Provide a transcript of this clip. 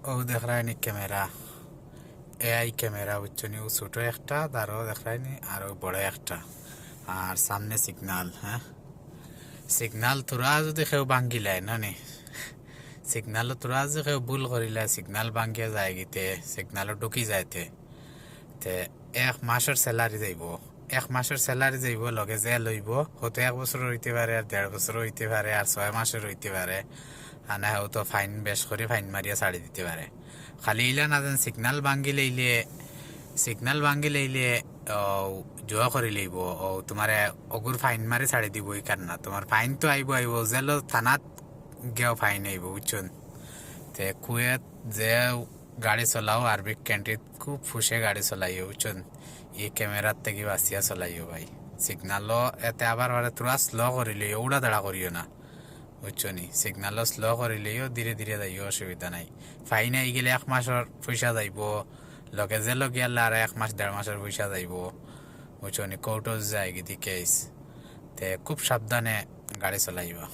ও দেখ রায়নি camera, AI camera বুঝছো নি, ও ছোট একটা, তারও দেখ রায়নি আরো বড় একটা, আর সামনে সিগনাল। হ্যাঁ, সিগনাল তোরা যদি কেউ ভাঙ্গিলাই না নি, সিগনাল তোরা যদি কেউ ভুল করিলা, সিগনাল ভাঙ্গিয়া যায় গিতে, সিগনাল ঢুকি যাইতে, তে 1 মাসের স্যালারি যাইব। 1 মাসের স্যালারি যাইব, লগে যে লইব হয়তো 1 বছর হইতে পারে, আর 1.5 বছর হইতে পারে, আর 6 মাসের হইতে পারে, আর না হয়তো ফাইন বেশ করে ফাইন মারিয়া ছাড়ি দিতে পারে। খালি ইলা না যেন সিগনাল ভাঙ্গি লইলে, সিগনাল ভাঙ্গি লইলে জোয়া করে লইব, ও তোমার অগুর ফাইন মারি ছাড়ি দিব। এই কারণ না, তোমার ফাইন তো আইব আইব, যেন থানাত গিয়েও ফাইন আইব বুঝছেন। তে কুয়েত যে গাড়ি চলাও, আরবিক ক্যান্ট্রিত খুব ফুসে গাড়ি চলাইও বুঝছেন। এই ক্যামেরার থেকে বাঁচিয়া চলাইও ভাই। সিগনালও এতে আবার তোরা স্লো করিলেও উড়া দাঁড়া করিও না বুঝছো নি। সিগনালও স্লো করিলেও ধীরে ধীরে যাইও, অসুবিধা নাই। ফাইন আই গেলে 1 মাসের পয়সা যাইব, লগে যে লগে আল্লাহ আর 1 মাস 1.5 মাসের পয়সা যাইব বুঝছো নি। কোর্টও যায় গিয়ে কেস, তে খুব সাবধানে গাড়ি চলাইবা।